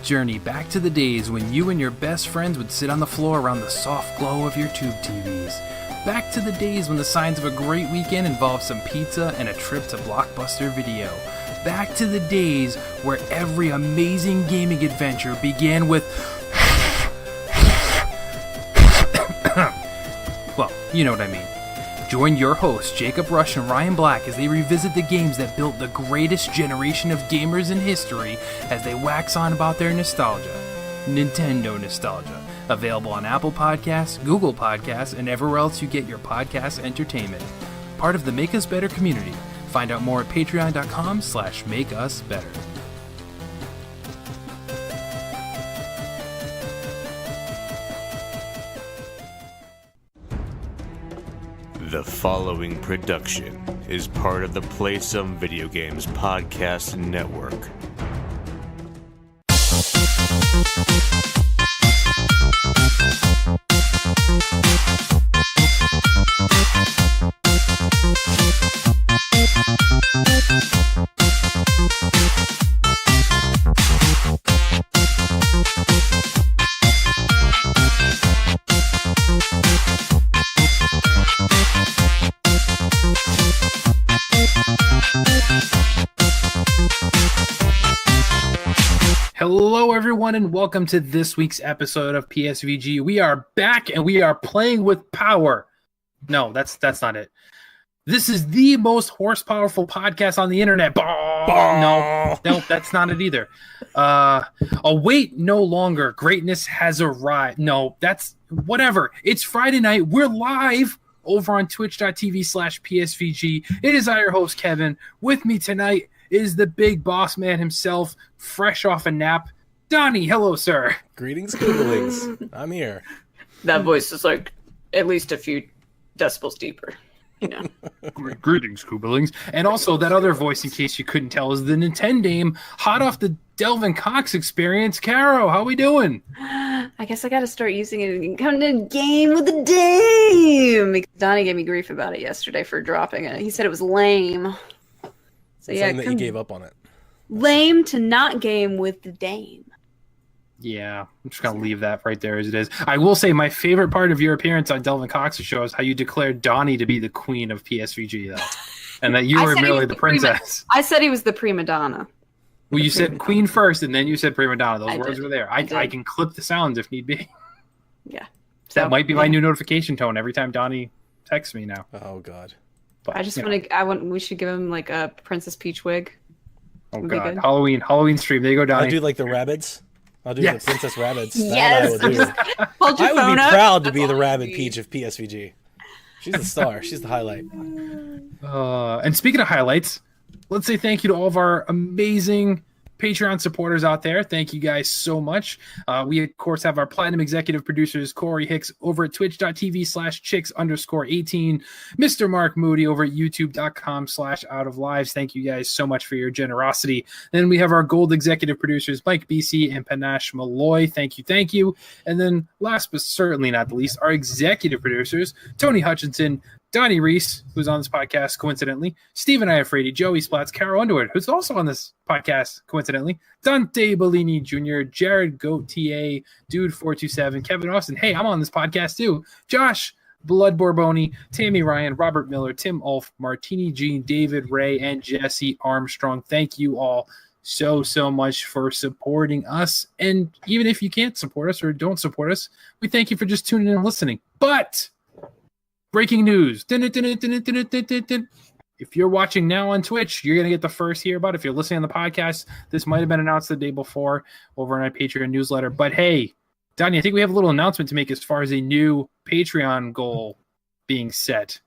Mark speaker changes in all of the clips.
Speaker 1: journey back to the days when you and your best friends would sit on the floor around the soft glow of your tube TVs. Back to the days when the signs of a great weekend involved some pizza and a trip to Blockbuster Video. Back to the days where every amazing gaming adventure began with well, you know what I mean. Join your hosts, Jacob Rush and Ryan Black, as they revisit the games that built the greatest generation of gamers in history as they wax on about their nostalgia. Nintendo nostalgia. Available on Apple Podcasts, Google Podcasts, and everywhere else you get your podcast entertainment. Part of the Make Us Better community. Find out more at patreon.com/makeusbetter.
Speaker 2: The following production is part of the Play Some Video Games podcast network.
Speaker 1: Hello everyone and welcome to this week's episode of PSVG. We are back and we are playing with power. No, that's not it. This is the most horsepowerful podcast on the internet. No, that's not it either. Wait no longer. Greatness has arrived. No, that's whatever. It's Friday night. We're live over on twitch.tv/PSVG. It is I, your host, Kevin. With me tonight is the big boss man himself, fresh off a nap, Donnie. Hello, sir.
Speaker 3: Greetings, Googlings. I'm here.
Speaker 4: That voice is like at least a few decibels deeper, you know.
Speaker 1: Greetings, Googlings. And also that other voice, in case you couldn't tell, is the Nintendame, hot off the Delvin Cox experience. Caro, how we doing?
Speaker 4: I guess I got to start using it and come to game with the dame. Donnie gave me grief about it yesterday for dropping it. He said it was lame. So yeah,
Speaker 3: that you gave up on it.
Speaker 4: Lame to not game with the dame.
Speaker 1: Yeah, I'm just going to leave that right there as it is. I will say my favorite part of your appearance on Delvin Cox's show is how you declared Donnie to be the queen of PSVG, though. And that you were merely the princess.
Speaker 4: I said he was the prima donna.
Speaker 1: Well, you said queen first, and then you said prima donna. Those words were there. I can clip the sounds if need be.
Speaker 4: Yeah.
Speaker 1: That might be my new notification tone every time Donnie texts me now.
Speaker 3: Oh, God.
Speaker 1: But,
Speaker 4: I just we should give him like a Princess Peach wig.
Speaker 1: Oh God, Halloween stream. There you go, Donnie.
Speaker 3: I'll do like the rabbits. I'll do the Princess Rabbits.
Speaker 4: Yes.
Speaker 3: I would be proud to be the Rabbit Peach of PSVG. She's the star. She's the highlight.
Speaker 1: And speaking of highlights, let's say thank you to all of our amazing Patreon supporters out there. Thank you guys so much. We, of course, have our platinum executive producers, Corey Hicks, over at twitch.tv/chicks_18. Mr. Mark Moody over at youtube.com/outoflives. Thank you guys so much for your generosity. Then we have our gold executive producers, Mike BC and Panache Malloy. Thank you. And then last but certainly not the least, our executive producers, Tony Hutchinson, Donnie Reece, who's on this podcast coincidentally, Stephen Iafrate, JoeySplats, Caro Underwood, who's also on this podcast coincidentally, Dante Bellini Jr., Jared Gauthier, Dude427, Kevin Austin. Hey, I'm on this podcast too. Josh, Blood Borbone, Tammi Ryan, Robert Miller, Tim Aulph, Martini Jean, David Ray, and Jesse Armstrong. Thank you all so much for supporting us. And even if you can't support us or don't support us, we thank you for just tuning in and listening. But breaking news. If you're watching now on Twitch, you're going to get the first hear about it. If you're listening on the podcast, this might have been announced the day before over on our Patreon newsletter. But hey, Donnie, I think we have a little announcement to make as far as a new Patreon goal being set.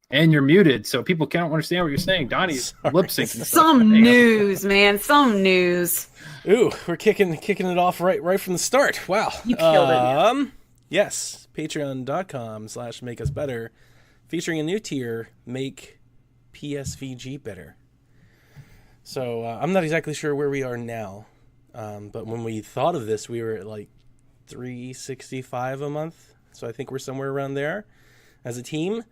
Speaker 1: And you're muted, so people can't understand what you're saying. Donnie's lip syncing.
Speaker 4: Some news, man. Some news.
Speaker 3: Ooh, we're kicking it off right from the start. Wow.
Speaker 4: You killed it.
Speaker 3: Yes, patreon.com/makeusbetter, featuring a new tier, Make PSVG Better. So I'm not exactly sure where we are now, but when we thought of this, we were at like $365 a month. So I think we're somewhere around there as a team.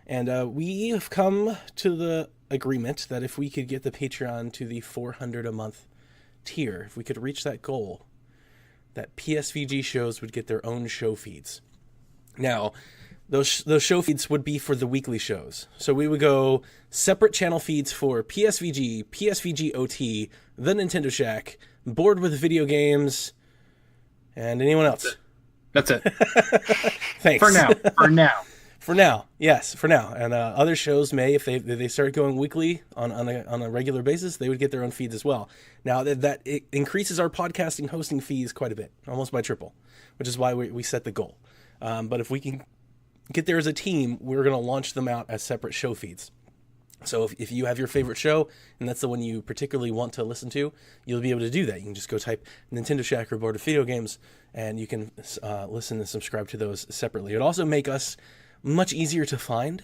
Speaker 3: And we have come to the agreement that if we could get the Patreon to the $400 a month tier, if we could reach that goal, that PSVG shows would get their own show feeds. Now, those show feeds would be for the weekly shows. So we would go separate channel feeds for PSVG, PSVG OT, The Nintendo Shack, Bored with Video Games, and anyone else.
Speaker 1: That's it.
Speaker 3: Thanks.
Speaker 1: For now.
Speaker 3: For now, yes, for now. And other shows may, if they start going weekly on a regular basis, they would get their own feeds as well. Now that it increases our podcasting hosting fees quite a bit, almost by triple, which is why we set the goal. But if we can get there as a team, we're going to launch them out as separate show feeds. So if you have your favorite show, and that's the one you particularly want to listen to, you'll be able to do that. You can just go type Nintendo Shack or Bored with Video Games, and you can listen and subscribe to those separately. It would also make us much easier to find,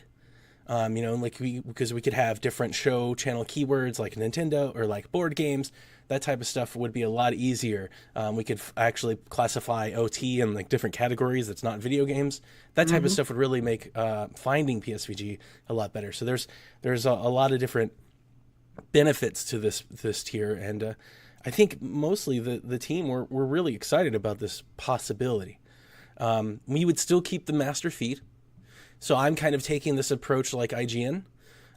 Speaker 3: because we could have different show channel keywords like Nintendo or like board games. That type of stuff would be a lot easier. We could actually classify OT in like different categories that's not video games. That type of stuff would really make finding PSVG a lot better. So there's a lot of different benefits to this tier, and I think mostly the team we're really excited about this possibility. We would still keep the master feed. So I'm kind of taking this approach like IGN.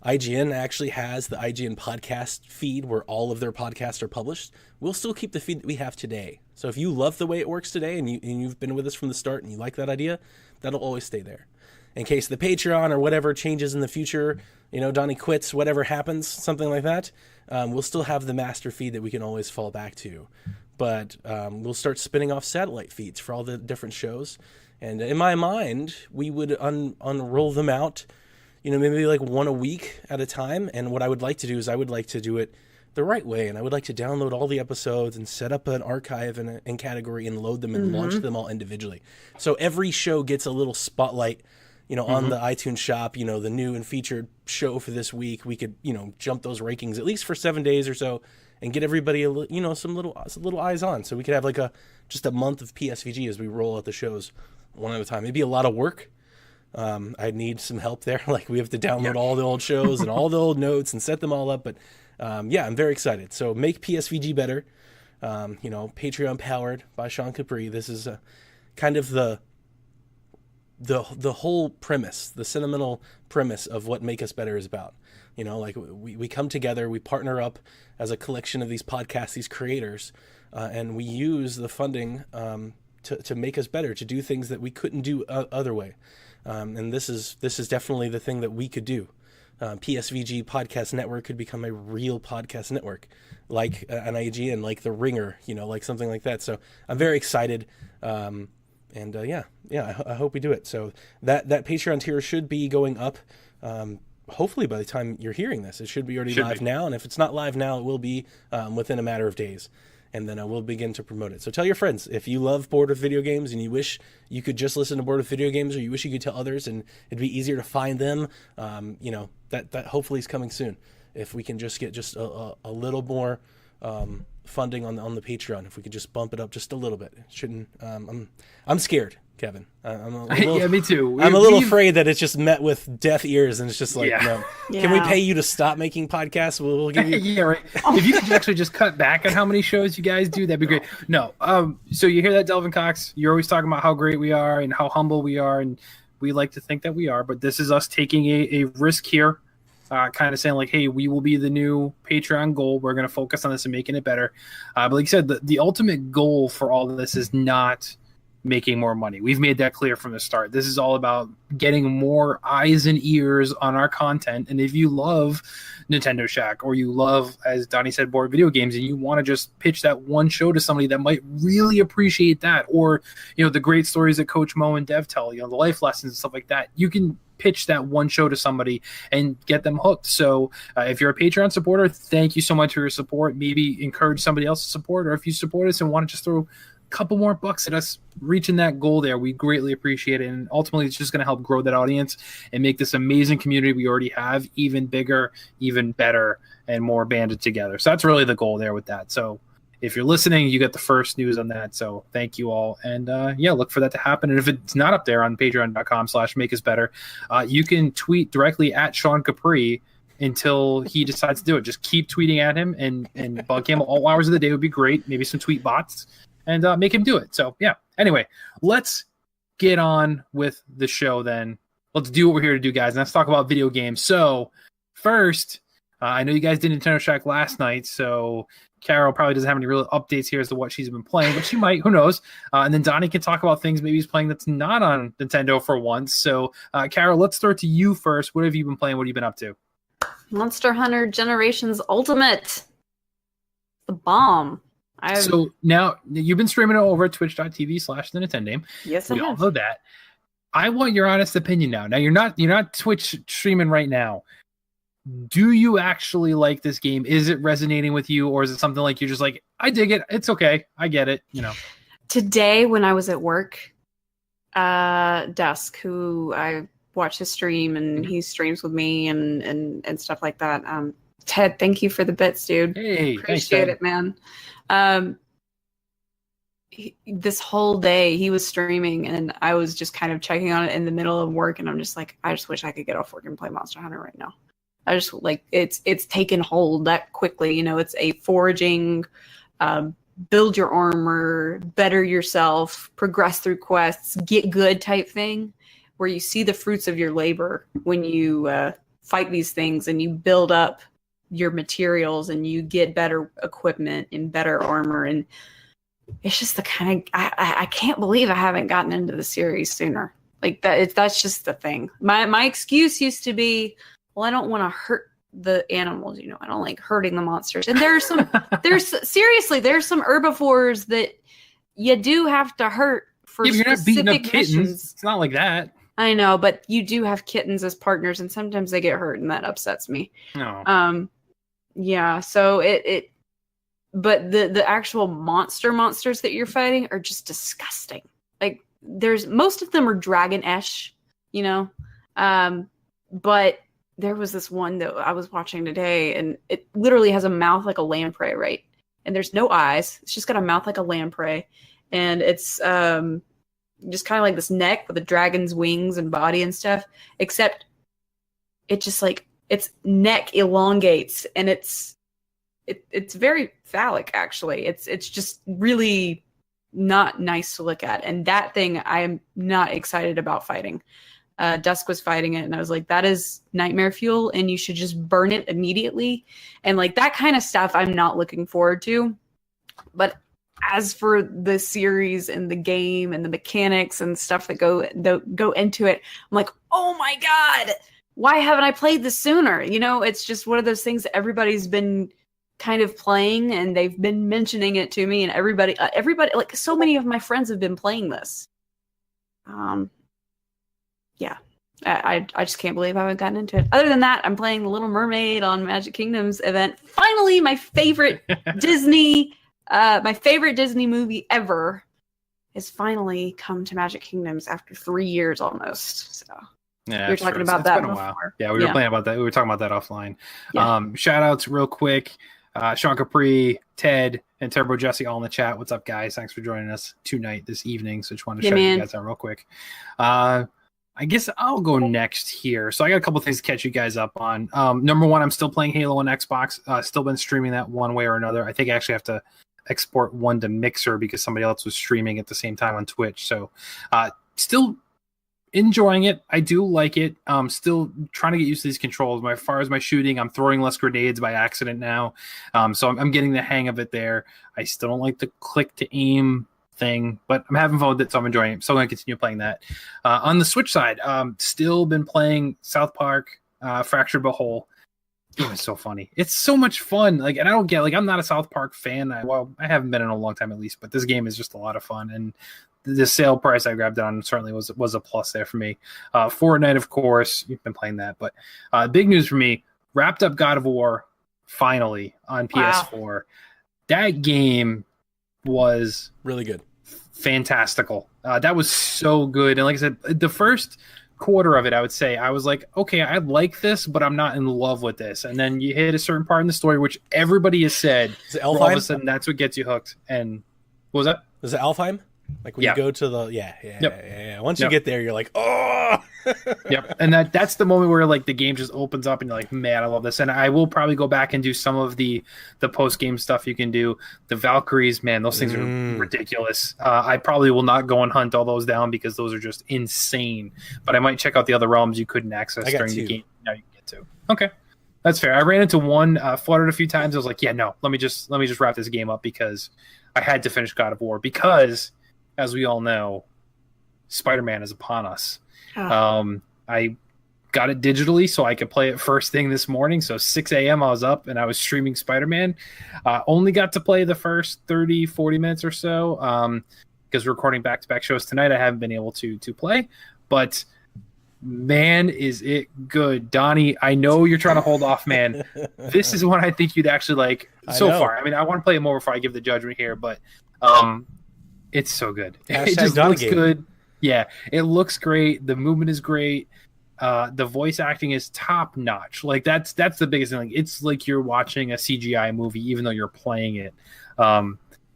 Speaker 3: IGN actually has the IGN podcast feed where all of their podcasts are published. We'll still keep the feed that we have today. So if you love the way it works today and you've been with us from the start and you like that idea, that'll always stay there. In case the Patreon or whatever changes in the future, Donnie quits, whatever happens, something like that, we'll still have the master feed that we can always fall back to. But we'll start spinning off satellite feeds for all the different shows. And in my mind, we would unroll them out, maybe like one a week at a time. And what I would like to do is I would like to do it the right way. And I would like to download all the episodes and set up an archive and category and load them and launch them all individually. So every show gets a little spotlight, on the iTunes shop, the new and featured show for this week. We could, jump those rankings at least for 7 days or so and get everybody, some little eyes on. So we could have just a month of PSVG as we roll out the shows one at a time. It'd be a lot of work. I'd need some help there. We have to download all the old shows and all the old notes and set them all up. But I'm very excited. So make PSVG better. Patreon powered by Sean Capri. This is kind of the whole premise, the sentimental premise of what Make Us Better is about. We come together, we partner up as a collection of these podcasts, these creators, and we use the funding to make us better, to do things that we couldn't do other way. And this is definitely the thing that we could do. PSVG Podcast Network could become a real podcast network, like an IGN, like The Ringer, like something like that. So I'm very excited. I hope we do it. So that Patreon tier should be going up. Hopefully by the time you're hearing this, it should be already live now. And if it's not live now, it will be within a matter of days. And then we'll begin to promote it. So tell your friends, if you love Bored with Video Games and you wish you could just listen to Bored with Video Games, or you wish you could tell others and it'd be easier to find them, that hopefully is coming soon. If we can just get just a little more funding on the Patreon, if we could just bump it up just a little bit. It shouldn't. I'm scared, Kevin. I'm a little,
Speaker 1: yeah, me too.
Speaker 3: I'm a little afraid that it's just met with deaf ears, and it's just like, no.
Speaker 4: Yeah.
Speaker 3: Can we pay you to stop making podcasts? We'll give you.
Speaker 1: Yeah, right. If you could actually just cut back on how many shows you guys do, that'd be great. No. So you hear that, Delvin Cox? You're always talking about how great we are and how humble we are, and we like to think that we are. But this is us taking a risk here. Kind of saying like, hey, we will be the new Patreon goal. We're going to focus on this and making it better. But like you said, the ultimate goal for all of this is not making more money. We've made that clear from the start. This is all about getting more eyes and ears on our content. And if you love Nintendo Shack, or you love, as Donnie said, board video games, and you want to just pitch that one show to somebody that might really appreciate that, or the great stories that Coach Mo and Dev tell, the life lessons and stuff like that, you can pitch that one show to somebody and get them hooked. So if you're a Patreon supporter, thank you so much for your support. Maybe encourage somebody else to support, or if you support us and want to just throw a couple more bucks at us reaching that goal there, we greatly appreciate it. And ultimately, it's just going to help grow that audience and make this amazing community we already have even bigger, even better, and more banded together. So that's really the goal there with that. So if you're listening, you get the first news on that. So thank you all. And look for that to happen. And if it's not up there on patreon.com/makeusbetter, you can tweet directly at Sean Capri until he decides to do it. Just keep tweeting at him and bug him all hours of the day would be great. Maybe some tweet bots and make him do it. So yeah. Anyway, let's get on with the show then. Let's do what we're here to do, guys. And let's talk about video games. So first, I know you guys did Nintendo Shack last night, so Caro probably doesn't have any real updates here as to what she's been playing, but she might. Who knows? And then Donnie can talk about things maybe he's playing that's not on Nintendo for once. So, Caro, let's start to you first. What have you been playing? What have you been up to?
Speaker 4: Monster Hunter Generations Ultimate. The bomb.
Speaker 1: So now you've been streaming it over at twitch.tv/the Nintendo.
Speaker 4: Yes,
Speaker 1: we all know that. I want your honest opinion now. Now you're not Twitch streaming right now. Do you actually like this game? Is it resonating with you, or is it something like you're just like, I dig it, it's okay, I get it, you know?
Speaker 4: Today when I was at work, Dusk, who I watch his stream and he streams with me and stuff like that. Ted, thank you for the bits, dude.
Speaker 1: Hey,
Speaker 4: appreciate it, man. This whole day he was streaming and I was just kind of checking on it in the middle of work, and I'm just like, I just wish I could get off work and play Monster Hunter right now. I just like it's taken hold that quickly. You know, it's a foraging, build your armor, better yourself, progress through quests, get good type thing, where you see the fruits of your labor when you fight these things and you build up your materials and you get better equipment and better armor. And it's just the kind of I can't believe I haven't gotten into the series sooner. Like that's just the thing. My excuse used to be, well, I don't want to hurt the animals, you know. I don't like hurting the monsters. And there's some some herbivores that you do have to hurt for
Speaker 1: you're not beating up
Speaker 4: specific
Speaker 1: kittens.
Speaker 4: missions.
Speaker 1: It's not like that.
Speaker 4: I know, but you do have kittens as partners, and sometimes they get hurt, and that upsets me.
Speaker 1: No.
Speaker 4: Yeah. So but the actual monsters that you're fighting are just disgusting. Like most of them are dragon-esh, you know. But there was this one that I was watching today, and it literally has a mouth like a lamprey, right? And there's no eyes. It's just got a mouth like a lamprey, and it's just kind of like this neck with a dragon's wings and body and stuff. Except it just like its neck elongates, and it's very phallic. Actually, it's just really not nice to look at. And that thing I am not excited about fighting. Dusk was fighting it, and I was like, that is nightmare fuel, and you should just burn it immediately. And like that kind of stuff I'm not looking forward to. But as for the series and the game and the mechanics and stuff that go into it, I'm like, oh my God, why haven't I played this sooner? You know, it's just one of those things that everybody's been kind of playing, and they've been mentioning it to me, and everybody, like so many of my friends have been playing this. Yeah, I just can't believe I haven't gotten into it. Other than that, I'm playing The Little Mermaid on Magic Kingdom's event. Finally, my favorite Disney movie ever has finally come to Magic Kingdoms after 3 years almost. So
Speaker 1: yeah,
Speaker 4: we were talking about that before.
Speaker 1: While. Yeah, we were playing about that. We were talking about that offline.
Speaker 4: Yeah.
Speaker 1: Shout outs real quick. Sean Capri, Ted, and Turbo Jesse all in the chat. What's up, guys? Thanks for joining us tonight, this evening. So just wanted to shout you guys out real quick. I guess I'll go next here. So I got a couple things to catch you guys up on. Number one, I'm still playing Halo on Xbox. Still been streaming that one way or another. I think I actually have to export one to Mixer because somebody else was streaming at the same time on Twitch. So still enjoying it. I do like it. Still trying to get used to these controls. As far as my shooting, I'm throwing less grenades by accident now. So I'm getting the hang of it there. I still don't like the click to aim thing, but I'm having fun with it, so I'm enjoying it. So I'm going to continue playing that. On the Switch side, still been playing South Park Fractured But Whole. It was so funny. It's so much fun. Like, and I don't get, like, I'm not a South Park fan. I haven't been in a long time at least, but this game is just a lot of fun. And the sale price I grabbed it on certainly was a plus there for me. Fortnite, of course, you've been playing that, but big news for me, wrapped up God of War finally on PS4. Wow. That game was
Speaker 3: really good.
Speaker 1: Fantastical. That was so good. And like I said, the first quarter of it, I would say, I was like, okay, I like this, but I'm not in love with this. And then you hit a certain part in the story, which everybody has said, all of a sudden that's what gets you hooked. And what was that?
Speaker 3: Is it Alfheim? Like when you go to the, yeah. Once you get there, you're like, oh!
Speaker 1: Yep, and that's the moment where like the game just opens up and you're like, man, I love this. And I will probably go back and do some of the post game stuff you can do. The Valkyries, man, those things are ridiculous. I probably will not go and hunt all those down because those are just insane. But I might check out the other realms you couldn't access during the game. Now you can get to. Okay, that's fair. I ran into one, fluttered a few times. I was like, yeah, no, let me just wrap this game up because I had to finish God of War because, as we all know, Spider-Man is upon us. I got it digitally so I could play it first thing this morning. So 6 a.m. I was up and I was streaming Spider-Man. Only got to play the first 30, 40 minutes or so because we're recording back-to-back shows tonight. I haven't been able to play. But, man, is it good. Donnie, I know you're trying to hold off, man. This is one I think you'd actually like so far. I mean, I want to play it more before I give the judgment here, but it's so good. It just looks good. Yeah, it looks great. The movement is great. The voice acting is top notch. Like that's the biggest thing. Like it's like you're watching a CGI movie, even though you're playing it.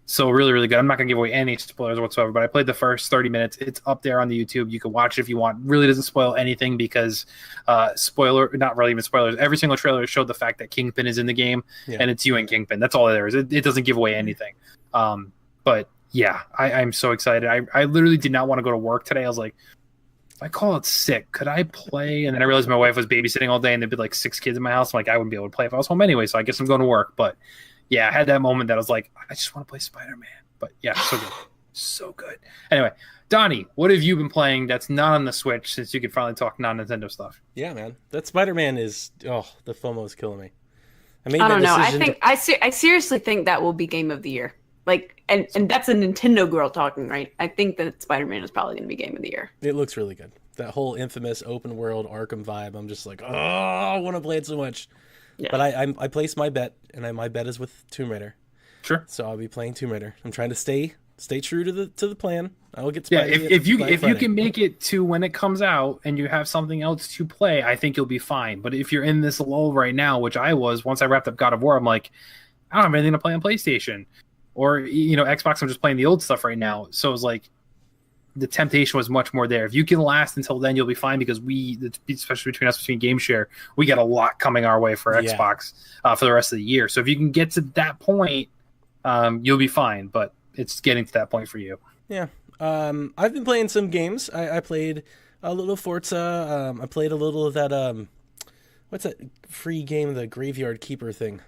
Speaker 1: So really, really good. I'm not gonna give away any spoilers whatsoever, but I played the first 30 minutes. It's up there on the YouTube. You can watch it if you want. Really doesn't spoil anything because not really even spoilers. Every single trailer showed the fact that Kingpin is in the game, and it's you and Kingpin. That's all there is. It doesn't give away anything. But yeah, I'm so excited. I literally did not want to go to work today. I was like, if I call it sick, could I play? And then I realized my wife was babysitting all day and there'd be like 6 kids in my house. I'm like, I wouldn't be able to play if I was home anyway, so I guess I'm going to work. But yeah, I had that moment that I was like, I just want to play Spider-Man. But yeah, so good. So good. Anyway, Donnie, what have you been playing that's not on the Switch since you could finally talk non-Nintendo stuff?
Speaker 3: Yeah, man. That Spider-Man is, the FOMO is killing me.
Speaker 4: I don't know. I seriously think that will be Game of the Year. Like, and that's a Nintendo girl talking, right? I think that Spider-Man is probably going to be Game of the Year.
Speaker 3: It looks really good. That whole infamous open world Arkham vibe. I'm just like, I want to play it so much. Yeah. But I placed my bet, and my bet is with Tomb Raider.
Speaker 1: Sure.
Speaker 3: So I'll be playing Tomb Raider. I'm trying to stay true to the plan. I will get.
Speaker 1: If you can make it to when it comes out and you have something else to play, I think you'll be fine. But if you're in this lull right now, which I was, once I wrapped up God of War, I'm like, I don't have anything to play on PlayStation. Or, Xbox, I'm just playing the old stuff right now. So it was like the temptation was much more there. If you can last until then, you'll be fine because especially between Game Share, we got a lot coming our way for Xbox for the rest of the year. So if you can get to that point, you'll be fine. But it's getting to that point for you.
Speaker 3: Yeah. I've been playing some games. I played a little Forza. I played a little of that, what's that free game, the Graveyard Keeper thing?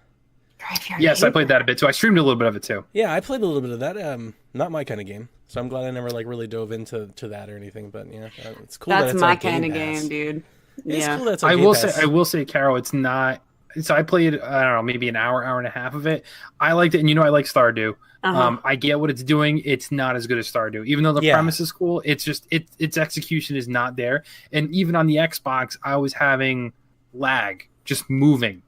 Speaker 1: Yes, I played that a bit too. I streamed a little bit of it too.
Speaker 3: Yeah, I played a little bit of that. Not my kind of game, so I'm glad I never really dove into that or anything. But yeah, it's cool.
Speaker 4: That's my kind of game, dude.
Speaker 3: It's cool. That's
Speaker 1: I will say, Caro, it's not. So I played, I don't know, maybe an hour and a half of it. I liked it, and I like Stardew. I get what it's doing. It's not as good as Stardew, even though the premise is cool. It's just its execution is not there, and even on the Xbox, I was having lag, just moving.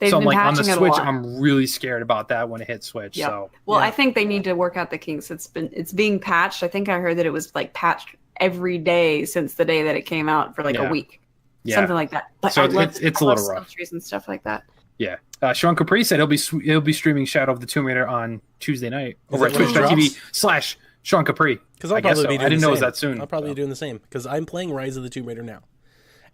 Speaker 1: So I'm like on the Switch, I'm really scared about that when it hits Switch. Yep. So
Speaker 4: I think they need to work out the kinks. It's being patched. I think I heard that it was like patched every day since the day that it came out for like a week, something like that. But
Speaker 1: so it's a little rough
Speaker 4: and stuff like that.
Speaker 1: Yeah, Sean Capri said he'll be streaming Shadow of the Tomb Raider on Tuesday night over at Twitch.tv/Sean Capri.
Speaker 3: Because I'll probably be doing
Speaker 1: I didn't know
Speaker 3: it
Speaker 1: was that soon.
Speaker 3: I'll probably be doing the same because I'm playing Rise of the Tomb Raider now.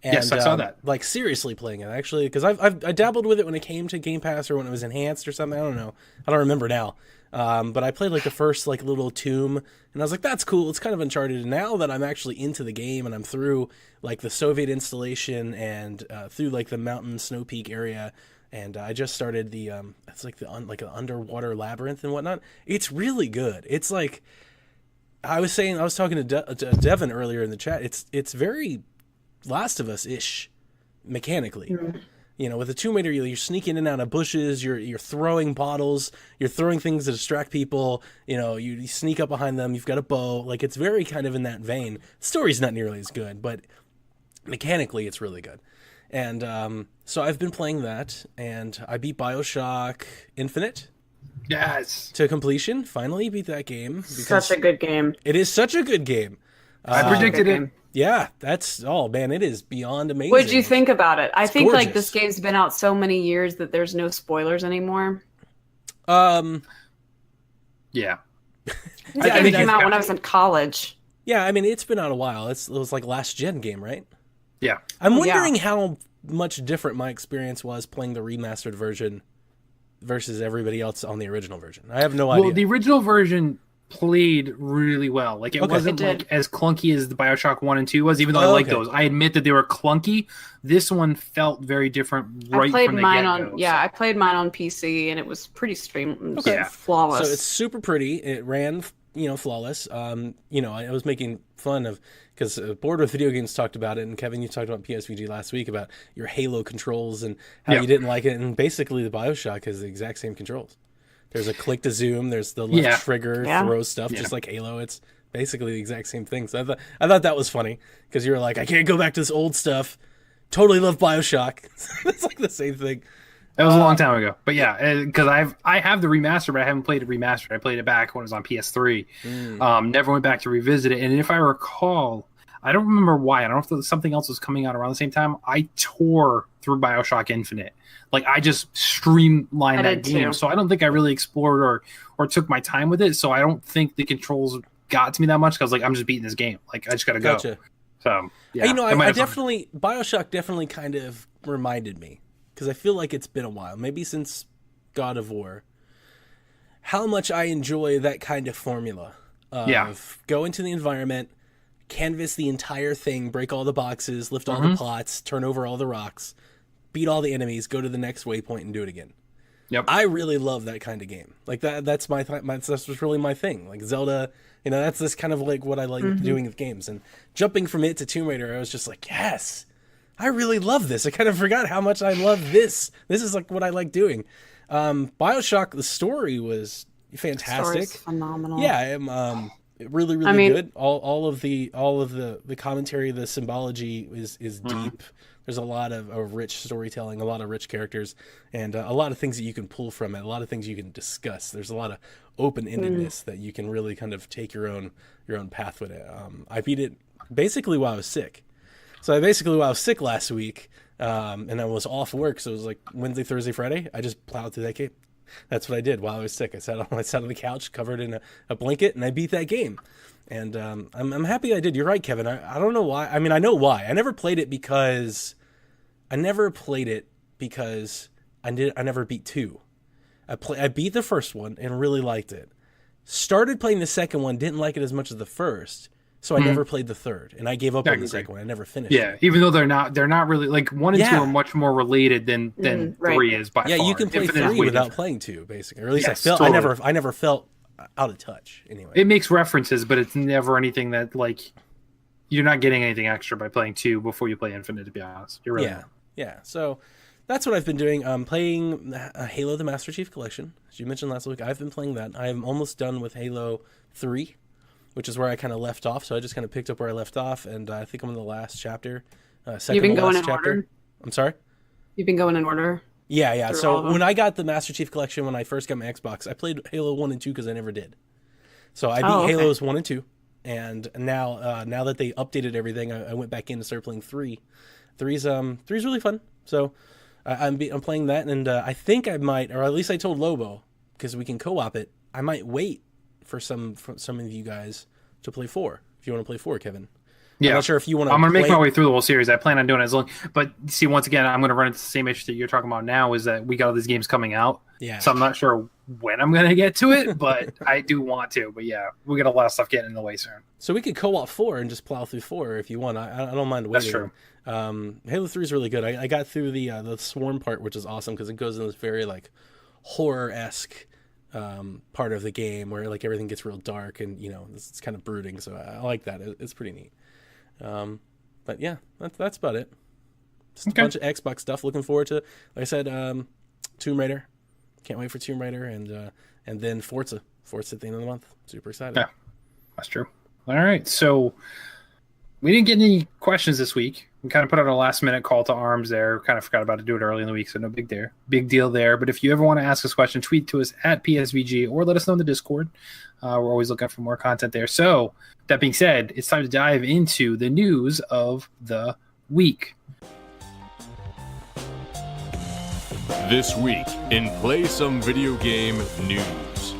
Speaker 3: And,
Speaker 1: yes, I saw that.
Speaker 3: Like seriously playing it actually, because I dabbled with it when it came to Game Pass or when it was enhanced or something. I don't know. I don't remember now. But I played like the first like little tomb, and I was like, that's cool. It's kind of Uncharted. And now that I'm actually into the game and I'm through like the Soviet installation and through like the mountain Snow Peak area, and I just started the it's like an underwater labyrinth and whatnot. It's really good. It's like I was talking to Devin earlier in the chat. It's very Last of Us-ish mechanically. Mm-hmm. With the Tomb Raider, you're sneaking in and out of bushes, you're throwing bottles, you're throwing things to distract people, you sneak up behind them, you've got a bow. Like, it's very kind of in that vein. The story's not nearly as good, but mechanically it's really good. And so I've been playing that, and I beat BioShock Infinite.
Speaker 1: Yes.
Speaker 3: To completion. Finally beat that game.
Speaker 4: Such a good game.
Speaker 3: It is such a good game.
Speaker 1: I predicted it.
Speaker 3: Yeah, it is beyond amazing.
Speaker 4: What did you think about it? I think gorgeous. Like this game's been out so many years that there's no spoilers anymore.
Speaker 1: Yeah.
Speaker 4: I think it came out when I was in college.
Speaker 3: Yeah, I mean it's been out a while. It was like last gen game, right?
Speaker 1: Yeah.
Speaker 3: I'm wondering how much different my experience was playing the remastered version versus everybody else on the original version. I have no idea.
Speaker 1: Well, the original version played really well. Like it wasn't like as clunky as the BioShock 1 and 2 was, even though I like those. I admit that they were clunky. This one felt very different right from the get-go.
Speaker 4: I played mine on PC and it was pretty flawless.
Speaker 3: So it's super pretty. It ran, flawless. I was making fun of, because Bored with Video Games talked about it, and Kevin, you talked about PSVG last week about your Halo controls and how you didn't like it, and basically the BioShock has the exact same controls. There's a click to zoom. There's the left trigger, throw stuff, just like Halo. It's basically the exact same thing. So I thought that was funny, because you were like, I can't go back to this old stuff. Totally love BioShock. It's like the same thing.
Speaker 1: That was a long time ago. But yeah, because I have the remaster, but I haven't played it remastered. I played it back when it was on PS3. Never went back to revisit it. And if I recall, I don't remember why. I don't know if something else was coming out around the same time. I tore through BioShock Infinite. Like, I just streamlined that game. Too. So I don't think I really explored or took my time with it. So I don't think the controls got to me that much, because like, I'm just beating this game. Like, I just got to go. So, yeah.
Speaker 3: BioShock definitely kind of reminded me, because I feel like it's been a while, maybe since God of War, how much I enjoy that kind of formula of go into the environment, canvas the entire thing, break all the boxes, lift all the pots, turn over all the rocks, beat all the enemies, go to the next waypoint and do it again.
Speaker 1: Yep.
Speaker 3: I really love that kind of game. Like that's that's really my thing. Like Zelda, that's this kind of like what I like doing with games. And jumping from it to Tomb Raider, I was just like, yes, I really love this. I kind of forgot how much I love this. This is like what I like doing. BioShock, the story was fantastic.
Speaker 4: The story's phenomenal.
Speaker 3: Yeah, really good. All of the commentary, the symbology is deep. There's a lot of rich storytelling, a lot of rich characters, and a lot of things that you can pull from it, a lot of things you can discuss. There's a lot of open-endedness that you can really kind of take your own path with it. I beat it basically while I was sick. So while I was sick last week, and I was off work, so it was like Wednesday, Thursday, Friday, I just plowed through that game. That's what I did while I was sick. I sat on the couch covered in a blanket, and I beat that game. And I'm happy I did. You're right, Kevin. I don't know why. I mean, I know why. I never played it because I never beat 2. I beat the first one and really liked it. Started playing the second one, didn't like it as much as the first, so I never played the third, and I gave up on the second one. I never finished.
Speaker 1: Yeah, even though they're not really like 1 and 2 are much more related than 3 is by far.
Speaker 3: Yeah, you can play 3 without playing 2, basically. Or at least I never felt out of touch. Anyway,
Speaker 1: it makes references, but it's never anything that like you're not getting anything extra by playing 2 before you play Infinite. To be honest, you're really
Speaker 3: yeah. So that's what I've been doing. Playing Halo: The Master Chief Collection, as you mentioned last week. I've been playing that. I am almost done with Halo 3. Which is where I kind of left off. So I just kind of picked up where I left off, and I think I'm in the last chapter.
Speaker 4: You've been going in order?
Speaker 3: I'm sorry?
Speaker 4: You've been going in order?
Speaker 3: Yeah. So when I got the Master Chief Collection, when I first got my Xbox, I played Halo 1 and 2 because I never did. So I beat Halos 1 and 2, and now that they updated everything, I went back in and started playing 3. 3's really fun. So I'm playing that, and I think I might, or at least I told Lobo, because we can co-op it, I might wait for some of you guys to play 4. If you want to play 4, Kevin.
Speaker 1: Yeah.
Speaker 3: I'm not sure if you want to.
Speaker 1: I'm going to make my way through the whole series. I plan on doing it as long. But see, once again, I'm going to run into the same issue that you're talking about now, is that we got all these games coming out.
Speaker 3: Yeah.
Speaker 1: So I'm not sure when I'm going to get to it, but I do want to. But yeah, we got a lot of stuff getting in the way soon.
Speaker 3: So we could co-op 4 and just plow through 4 if you want. I don't mind waiting.
Speaker 1: That's true.
Speaker 3: Halo 3 is really good. I got through the Swarm part, which is awesome because it goes in this very like horror-esque part of the game where like everything gets real dark and it's kind of brooding, so I like that. It's pretty neat. But yeah, that's about it. Just a bunch of Xbox stuff. Looking forward to, like I said, Tomb Raider. Can't wait for Tomb Raider, and then Forza at the end of the month. Super excited.
Speaker 1: Yeah, that's true. All right, so we didn't get any questions this week. We kind of put out a last-minute call to arms there. Kind of forgot about to do it early in the week, so no big deal there. But if you ever want to ask us a question, tweet to us at PSVG or let us know in the Discord. We're always looking for more content there. So that being said, it's time to dive into the news of the week.
Speaker 2: This week in Play Some Video Game News.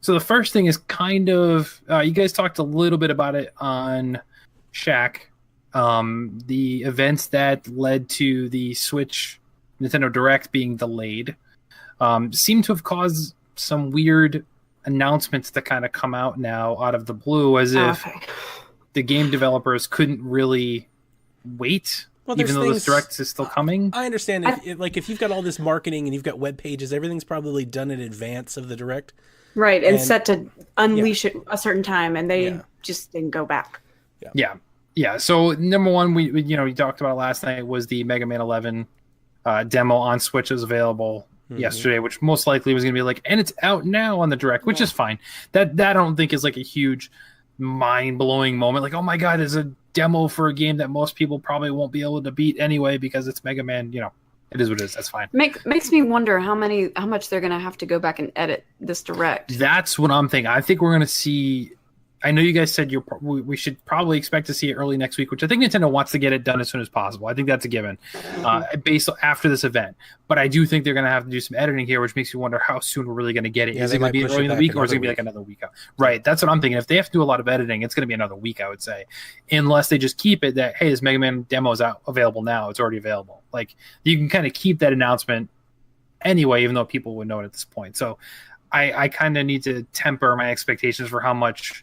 Speaker 1: So So the first thing is kind of you guys talked a little bit about it on Shaq. The events that led to the Switch Nintendo Direct being delayed seem to have caused some weird announcements to kind of come out now out of the blue, as if the game developers couldn't really wait, even though this Direct is still coming.
Speaker 3: I understand. If you've got all this marketing and you've got web pages, everything's probably done in advance of the Direct.
Speaker 4: Right, and set to unleash at a certain time, and they just didn't go back.
Speaker 1: Yeah. So number one, we talked about it last night, was the Mega Man 11 demo on Switch is available yesterday, which most likely was going to be like, and it's out now on the Direct, which is fine. That I don't think is like a huge mind-blowing moment. Like, oh my God, there's a demo for a game that most people probably won't be able to beat anyway because it's Mega Man. It is what it is. That's fine.
Speaker 4: Makes me wonder how much they're going to have to go back and edit this Direct.
Speaker 1: That's what I'm thinking. I think we're going to see. I know you guys said we should probably expect to see it early next week, which I think Nintendo wants to get it done as soon as possible. I think that's a given, based after this event. But I do think they're going to have to do some editing here, which makes you wonder how soon we're really going to get it. Is it going to be early in the week, or is it going to be like another week out? Right. That's what I'm thinking. If they have to do a lot of editing, it's going to be another week, I would say, unless they just keep it that, hey, this Mega Man demo is available now. It's already available. Like, you can kind of keep that announcement anyway, even though people would know it at this point. So I kind of need to temper my expectations for how much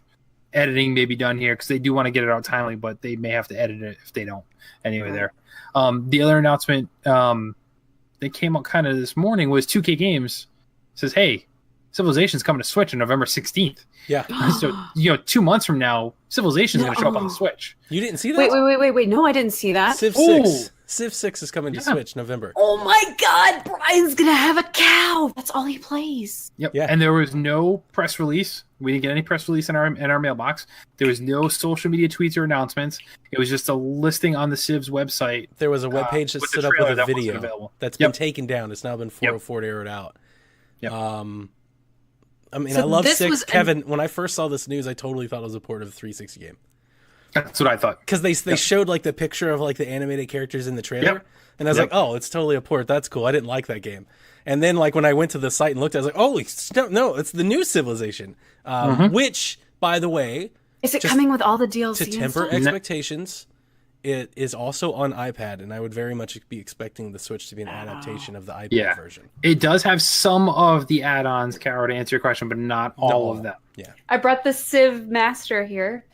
Speaker 1: editing may be done here, because they do want to get it out timely, but they may have to edit it if they don't. Anyway, there. The other announcement that came out kind of this morning was 2K Games says, hey, Civilization's coming to Switch on November 16th.
Speaker 3: Yeah.
Speaker 1: So, 2 months from now, Civilization's going to show up on the Switch.
Speaker 3: You didn't see that?
Speaker 4: Wait. No, I didn't see that.
Speaker 3: Civ 6. Civ 6 is coming to Switch November.
Speaker 4: Oh my God, Brian's going to have a cow. That's all he plays.
Speaker 1: Yep. Yeah. And there was no press release. We didn't get any press release in our mailbox. There was no social media tweets or announcements. It was just a listing on the Civ's website.
Speaker 3: There was a webpage that stood up with a video that's been taken down. It's now been 404'd aired out.
Speaker 1: Yep.
Speaker 3: I mean, I love 6. Kevin, when I first saw this news, I totally thought it was a port of the 360 game.
Speaker 1: That's what I thought.
Speaker 3: Because they showed like the picture of like the animated characters in the trailer, and I was like, oh, it's totally a port. That's cool. I didn't like that game. And then like when I went to the site and looked, I was like, oh no, it's the new Civilization, which, by the way,
Speaker 4: is it coming with all the DLC?
Speaker 3: To temper expectations, it is also on iPad, and I would very much be expecting the Switch to be an adaptation of the iPad version.
Speaker 1: It does have some of the add-ons, Caro, to answer your question, but not all of them.
Speaker 3: Yeah.
Speaker 4: I brought the Civ Master here.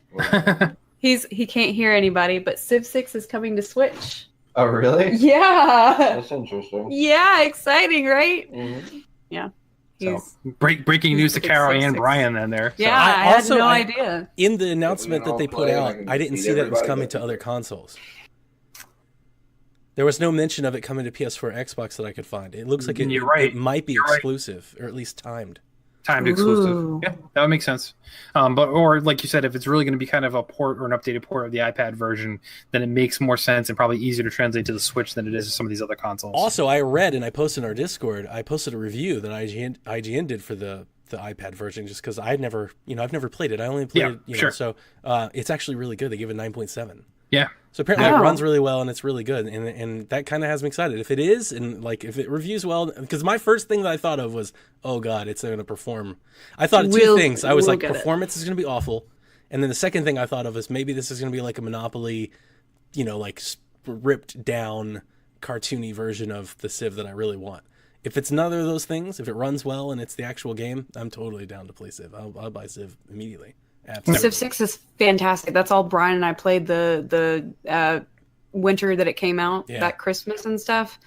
Speaker 4: He can't hear anybody, but Civ 6 is coming to Switch.
Speaker 5: Oh, really?
Speaker 4: Yeah.
Speaker 5: That's interesting.
Speaker 4: Yeah, exciting, right?
Speaker 5: Mm-hmm.
Speaker 4: Yeah.
Speaker 1: So, breaking news to Caro and Brian then there.
Speaker 4: Yeah, I had no idea.
Speaker 3: In the announcement that they put out, I didn't see that it was coming to other consoles. There was no mention of it coming to PS4 or Xbox that I could find. It looks like it might be exclusive, or at least timed.
Speaker 1: Timed exclusive. Yeah, that would make sense. Or like you said, if it's really going to be kind of a port or an updated port of the iPad version, then it makes more sense and probably easier to translate to the Switch than it is to some of these other consoles.
Speaker 3: Also, I read and I posted in our Discord, I posted a review that IGN did for the iPad version, just because I've never played it. I only played it, so it's actually really good. They give it 9.7.
Speaker 1: Yeah.
Speaker 3: So apparently it runs really well and it's really good, and that kind of has me excited. If it is, and like if it reviews well, because my first thing that I thought of was, oh God, it's going to perform. I thought of two things. I was like, performance is going to be awful, and then the second thing I thought of is maybe this is going to be like a Monopoly, like ripped down, cartoony version of the Civ that I really want. If it's neither of those things, if it runs well and it's the actual game, I'm totally down to play Civ. I'll buy Civ immediately. Absolutely.
Speaker 4: Civ 6 is fantastic. That's all Brian and I played the winter that it came out, that Christmas and stuff.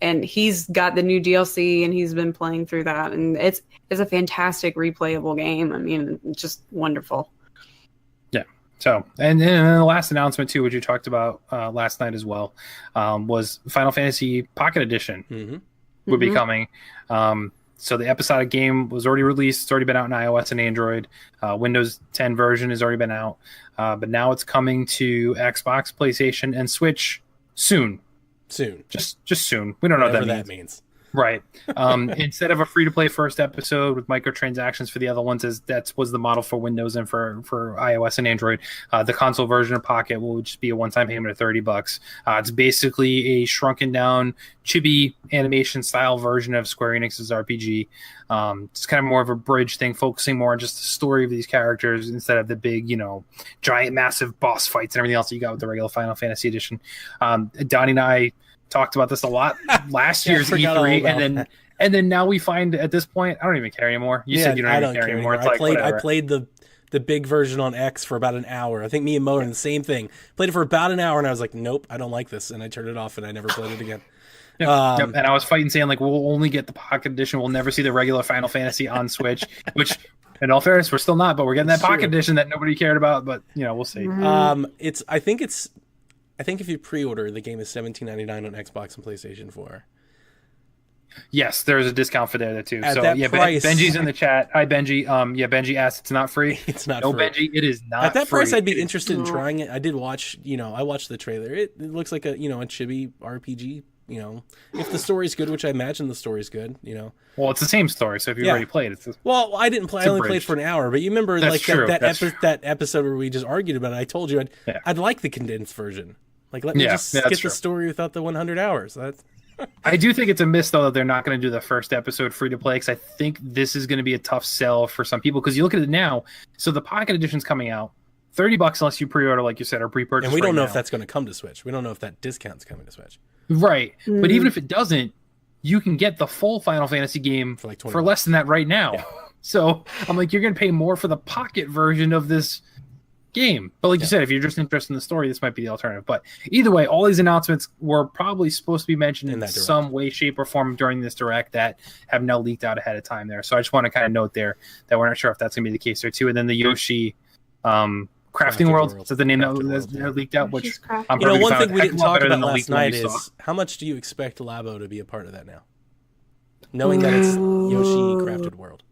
Speaker 4: And he's got the new DLC and he's been playing through that. And it's a fantastic replayable game. I mean, it's just wonderful.
Speaker 1: Yeah. So, and then the last announcement too, which you talked about last night as well, was Final Fantasy Pocket Edition would be coming. So the episodic game was already released. It's already been out in iOS and Android. Windows 10 version has already been out. But now it's coming to Xbox, PlayStation, and Switch soon.
Speaker 3: Soon.
Speaker 1: Just soon. We don't know what that means. Right. Instead of a free-to-play first episode with microtransactions for the other ones, as that was the model for Windows and for iOS and Android, the console version of Pocket will just be a one-time payment of $30. It's basically a shrunken-down, chibi animation-style version of Square Enix's RPG. It's kind of more of a bridge thing, focusing more on just the story of these characters instead of the big, giant, massive boss fights and everything else that you got with the regular Final Fantasy edition. Donnie and I talked about this a lot last year's E3, and then now we find at this point I don't even care anymore. You said you don't even care anymore. It's
Speaker 3: I played the big version on X for about an hour. I think me and Mo are the same thing. Played it for about an hour, and I was like, nope, I don't like this, and I turned it off, and I never played it again.
Speaker 1: Yep. And I was fighting saying, like, we'll only get the Pocket Edition. We'll never see the regular Final Fantasy on Switch, which, in all fairness, we're still not, but we're getting that Pocket Edition that nobody cared about, but, we'll see.
Speaker 3: I think if you pre-order, the game is $17.99 on Xbox and PlayStation 4.
Speaker 1: Yes, there's a discount for there too.
Speaker 3: At that price,
Speaker 1: Benji's in the chat. Hi, Benji. Benji asked, it's not free.
Speaker 3: It's not
Speaker 1: free.
Speaker 3: No,
Speaker 1: Benji, it is not
Speaker 3: At that
Speaker 1: free.
Speaker 3: price, I'd be interested in trying it. I did watch, I watched the trailer. It looks like a chibi RPG. If the story's good, which I imagine the story's good,
Speaker 1: Well, it's the same story, so if you already played it.
Speaker 3: Well, I didn't play. I only played for an hour, but you remember that episode where we just argued about it. I told you I'd like the condensed version. Like, let me just get the story without the 100 hours.
Speaker 1: I do think it's a miss, though, that they're not going to do the first episode free to play, because I think this is going to be a tough sell for some people. Because you look at it now, so the Pocket Edition's coming out, $30 unless you pre-order, like you said, or pre-purchase.
Speaker 3: And we don't know if that's going to come to Switch. We don't know if that discount's coming to Switch.
Speaker 1: Right, but even if it doesn't, you can get the full Final Fantasy game for less than that right now. Yeah. So I'm like, you're going to pay more for the Pocket version of this game. But like you said, if you're just interested in the story, this might be the alternative. But either way, all these announcements were probably supposed to be mentioned in some way, shape, or form during this direct that have now leaked out ahead of time there. So I just want to kind of note there that we're not sure if that's going to be the case there too. And then the Yoshi Crafting World is the name that leaked out, which I'm
Speaker 3: one thing we didn't talk about last night is how much do you expect Labo to be a part of that now? Knowing that it's Yoshi Crafted World.